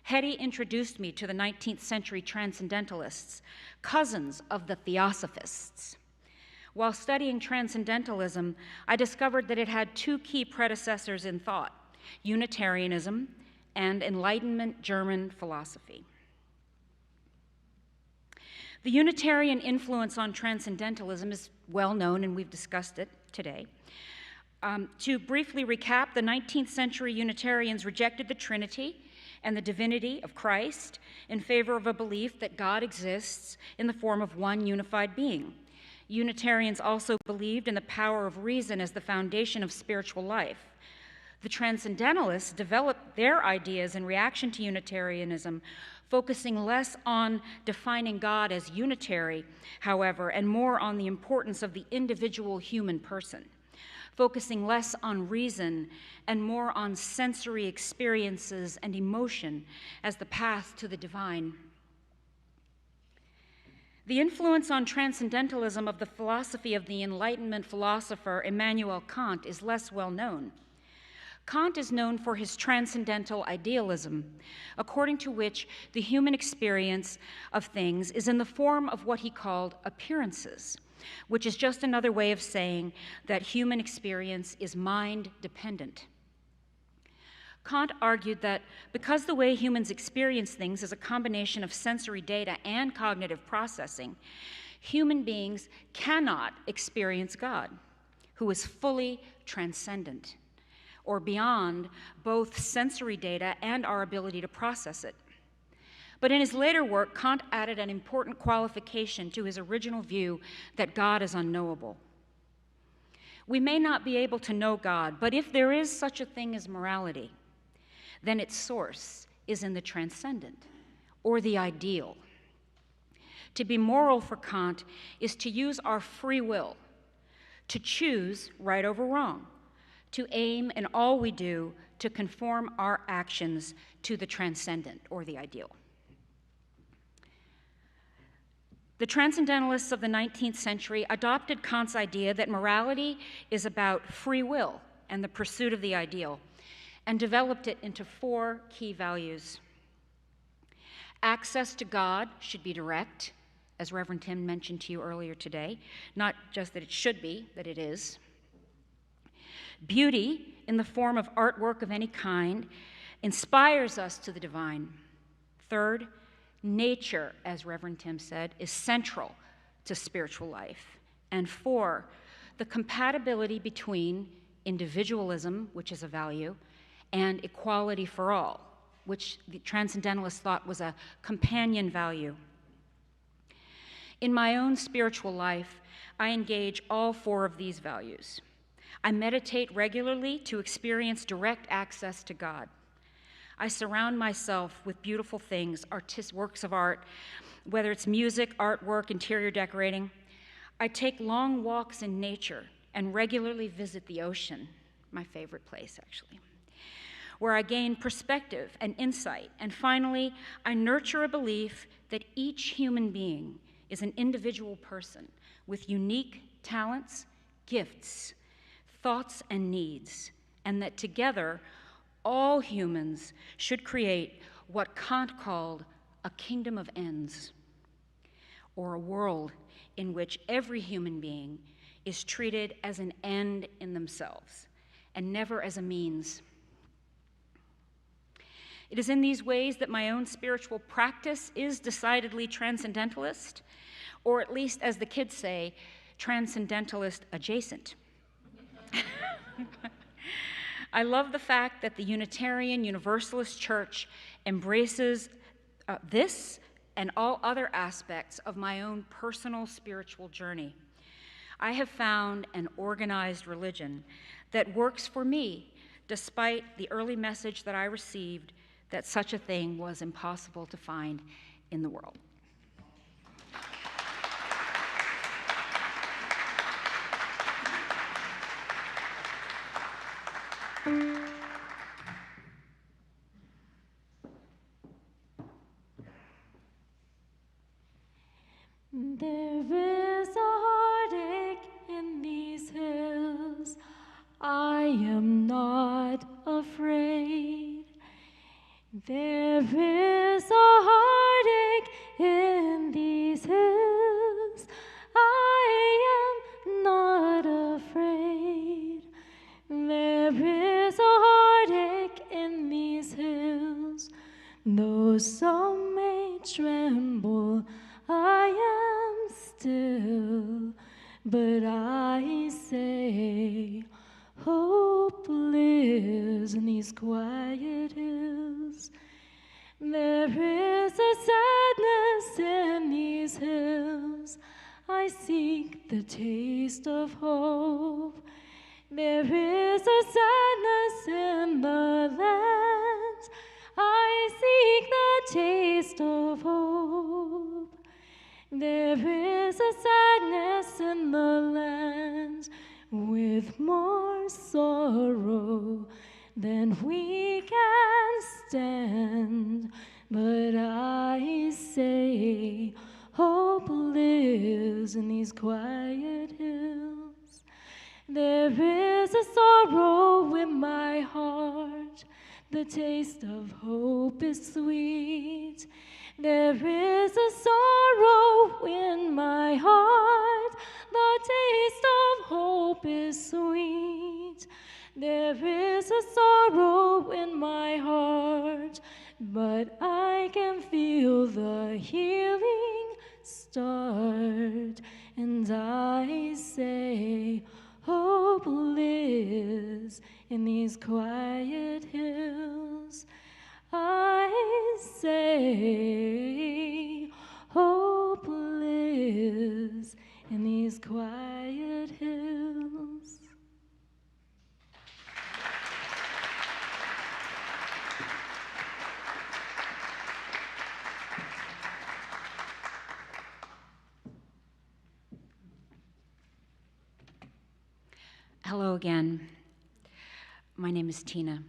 Hetty introduced me to the 19th century Transcendentalists, cousins of the Theosophists. While studying Transcendentalism, I discovered that it had 2 key predecessors in thought: Unitarianism and Enlightenment German philosophy. The Unitarian influence on Transcendentalism is well known, and we've discussed it today. To briefly recap, the 19th century Unitarians rejected the Trinity and the divinity of Christ in favor of a belief that God exists in the form of one unified being. Unitarians also believed in the power of reason as the foundation of spiritual life. The Transcendentalists developed their ideas in reaction to Unitarianism, focusing less on defining God as unitary, however, and more on the importance of the individual human person, focusing less on reason and more on sensory experiences and emotion as the path to the divine. The influence on Transcendentalism of the philosophy of the Enlightenment philosopher Immanuel Kant is less well known. Kant is known for his transcendental idealism, according to which the human experience of things is in the form of what he called appearances, which is just another way of saying that human experience is mind-dependent. Kant argued that because the way humans experience things is a combination of sensory data and cognitive processing, human beings cannot experience God, who is fully transcendent, or beyond both sensory data and our ability to process it. But in his later work, Kant added an important qualification to his original view that God is unknowable. We may not be able to know God, but if there is such a thing as morality, then its source is in the transcendent, or the ideal. To be moral for Kant is to use our free will, to choose right over wrong, to aim in all we do to conform our actions to the transcendent, or the ideal. The Transcendentalists of the 19th century adopted Kant's idea that morality is about free will and the pursuit of the ideal, and developed it into 4 key values. Access to God should be direct, as Reverend Tim mentioned to you earlier today, not just that it should be, that it is. Beauty, in the form of artwork of any kind, inspires us to the divine. Third, nature, as Reverend Tim said, is central to spiritual life. And 4, the compatibility between individualism, which is a value, and equality for all, which the Transcendentalists thought was a companion value. In my own spiritual life, I engage all 4 of these values. I meditate regularly to experience direct access to God. I surround myself with beautiful things, works of art, whether it's music, artwork, interior decorating. I take long walks in nature and regularly visit the ocean, my favorite place, actually, where I gain perspective and insight. And finally, I nurture a belief that each human being is an individual person with unique talents, gifts, thoughts, and needs, and that together, all humans should create what Kant called a kingdom of ends, or a world in which every human being is treated as an end in themselves and never as a means. It is in these ways that my own spiritual practice is decidedly transcendentalist, or at least, as the kids say, transcendentalist adjacent. I love the fact that the Unitarian Universalist Church embraces this and all other aspects of my own personal spiritual journey. I have found an organized religion that works for me, despite the early message that I received that such a thing was impossible to find in the world. There is a heartache in these hills. I am not afraid. There is a heartache in these hills. I am not afraid. There is a heartache in these hills. Though some may tremble, I am still, but I say, hope lives in these quiet hills. There is a sadness in these hills. I seek the taste of hope. There is a sadness in the lands. I seek the taste of hope. There is a sadness in the lands with more sorrow than we can stand. But I say, hope lives in these quiet hills. There is a sorrow in my heart. The taste of hope is sweet. There is a sorrow in my heart. The taste of hope is sweet. There is a sorrow in my heart, but I can feel the healing start. And I say, hope is in these quiet hills. I say, hope lives in these quiet hills. Hello again. My name is Tina.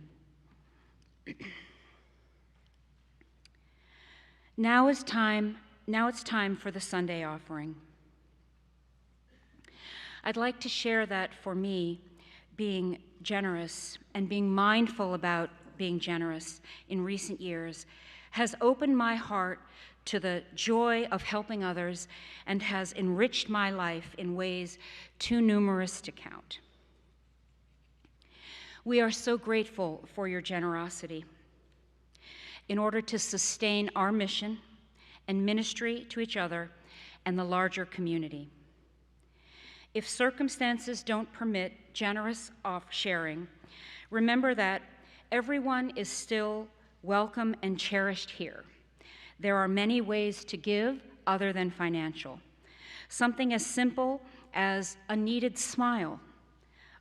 Now it's time for the Sunday offering. I'd like to share that for me, being generous and being mindful about being generous in recent years has opened my heart to the joy of helping others and has enriched my life in ways too numerous to count. We are so grateful for your generosity. In order to sustain our mission and ministry to each other and the larger community. If circumstances don't permit generous off-sharing, remember that everyone is still welcome and cherished here. There are many ways to give other than financial. Something as simple as a needed smile,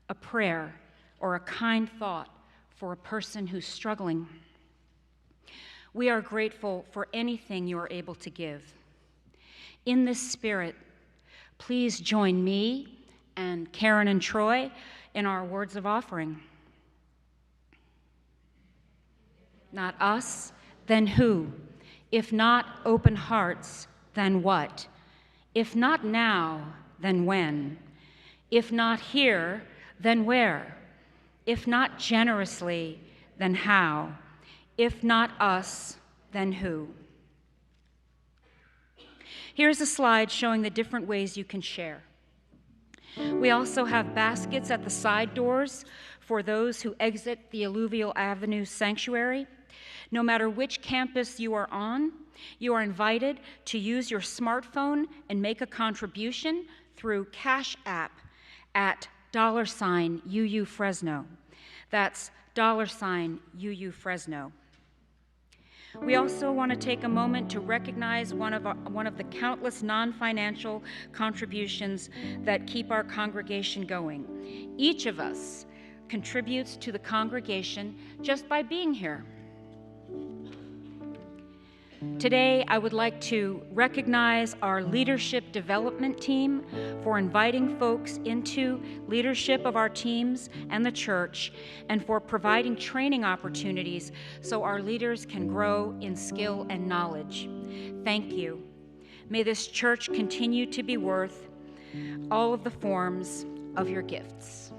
a prayer, or a kind thought for a person who's struggling. We are grateful for anything you are able to give. In this spirit, please join me and Karen and Troy in our words of offering. Not us, then who? If not open hearts, then what? If not now, then when? If not here, then where? If not generously, then how? If not us, then who? Here's a slide showing the different ways you can share. We also have baskets at the side doors for those who exit the Alluvial Avenue Sanctuary. No matter which campus you are on, you are invited to use your smartphone and make a contribution through Cash App at $UU Fresno. That's $UU Fresno. We also want to take a moment to recognize one of the countless non-financial contributions that keep our congregation going. Each of us contributes to the congregation just by being here. Today, I would like to recognize our leadership development team for inviting folks into leadership of our teams and the church, and for providing training opportunities so our leaders can grow in skill and knowledge. Thank you. May this church continue to be worth all of the forms of your gifts.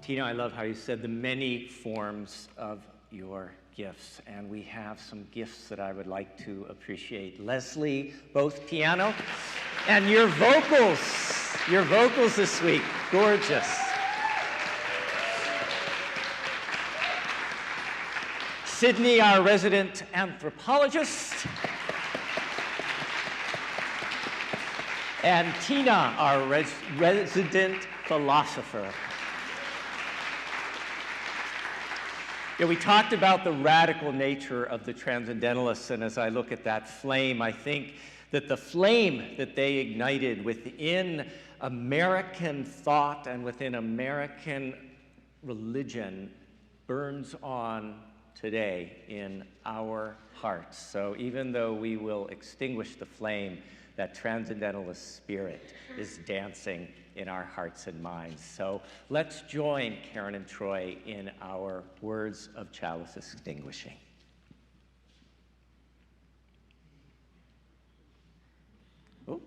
Tina, I love how you said the many forms of your gifts, and we have some gifts that I would like to appreciate. Leslie, both piano and your vocals this week, gorgeous. Sydney, our resident anthropologist, and Tina, our resident philosopher. Yeah, we talked about the radical nature of the Transcendentalists, and as I look at that flame, I think that the flame that they ignited within American thought and within American religion burns on today in our hearts. So even though we will extinguish the flame, that Transcendentalist spirit is dancing in our hearts and minds. So let's join Karen and Troy in our words of chalice extinguishing. Oh.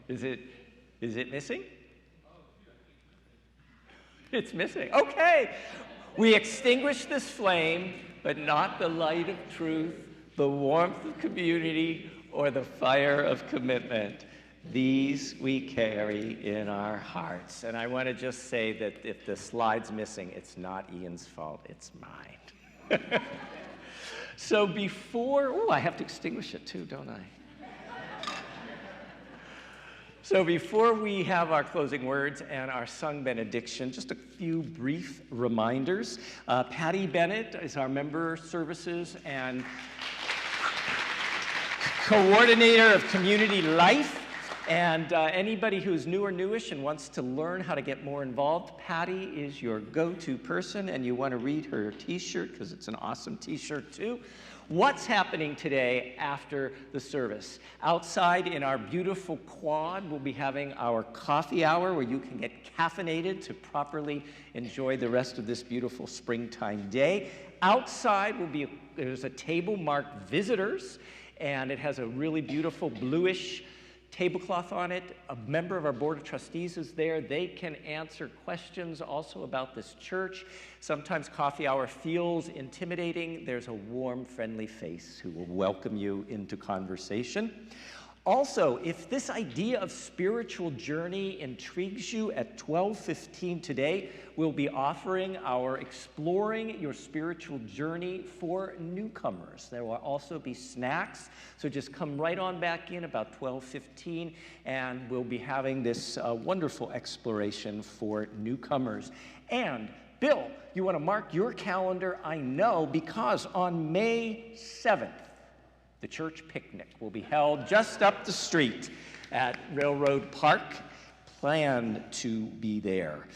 Is it missing? It's missing. Okay. We extinguish this flame, but not the light of truth. the warmth of community, or the fire of commitment. These we carry in our hearts. And I want to just say that if the slide's missing, it's not Ian's fault, it's mine. So before, I have to extinguish it too, don't I? So before we have our closing words and our sung benediction, just a few brief reminders. Patty Bennett is our member services and coordinator of community life. And anybody who's new or newish and wants to learn how to get more involved, Patty is your go-to person, and you want to read her t-shirt because it's an awesome t-shirt too. What's happening today after the service? Outside in our beautiful quad, we'll be having our coffee hour where you can get caffeinated to properly enjoy the rest of this beautiful springtime day. Outside there's a table marked visitors, and it has a really beautiful bluish tablecloth on it. A member of our board of trustees is there. They can answer questions also about this church. Sometimes coffee hour feels intimidating. There's a warm, friendly face who will welcome you into conversation. Also, if this idea of spiritual journey intrigues you, at 12:15 today, we'll be offering our Exploring Your Spiritual Journey for newcomers. There will also be snacks, so just come right on back in about 12:15, and we'll be having this wonderful exploration for newcomers. And Bill, you want to mark your calendar, I know, because on May 7th, the church picnic will be held just up the street at Railroad Park. Plan to be there.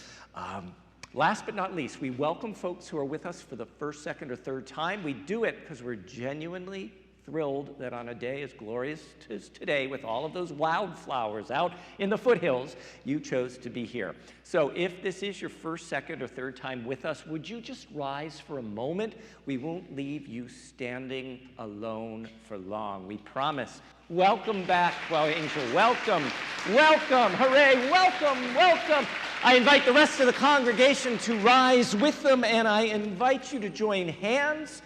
Last but not least, we welcome folks who are with us for the first, second, or third time. We do it because we're genuinely thrilled that on a day as glorious as today, with all of those wildflowers out in the foothills, you chose to be here. So if this is your first, second, or third time with us, would you just rise for a moment? We won't leave you standing alone for long. We promise. Welcome back, Flower Angel. Welcome, welcome, hooray, welcome, welcome. I invite the rest of the congregation to rise with them, and I invite you to join hands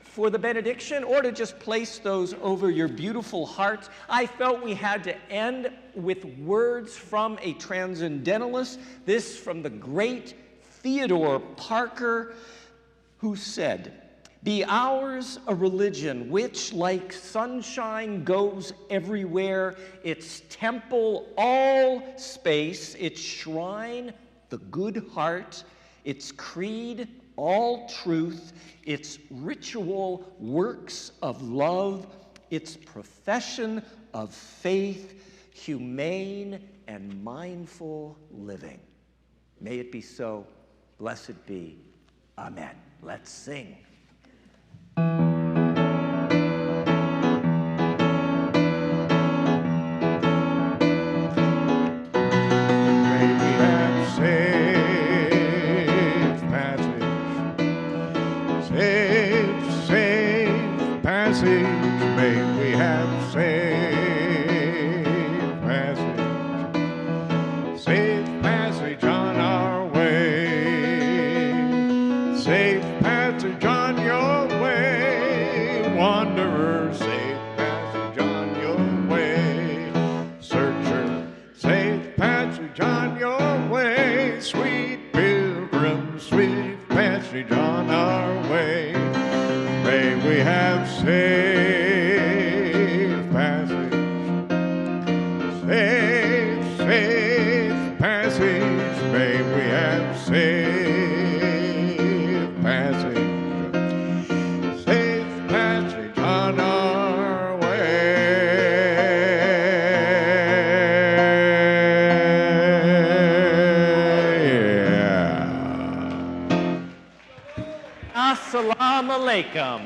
for the benediction, or to just place those over your beautiful hearts. I felt we had to end with words from a transcendentalist, this from the great Theodore Parker, who said, "Be ours a religion which, like sunshine, goes everywhere, its temple all space, its shrine the good heart, its creed all truth, its ritual works of love, its profession of faith, humane and mindful living." May it be so. Blessed be. Amen. Let's sing. May we have safe passage, safe passage on our way, safe passage on your way, wanderer, safe passage on your way, searcher, safe passage on your way, sweet pilgrim, sweet passage on our way. May we have safe passage, safe passage. May we have safe passage on our way. Assalamu alaikum.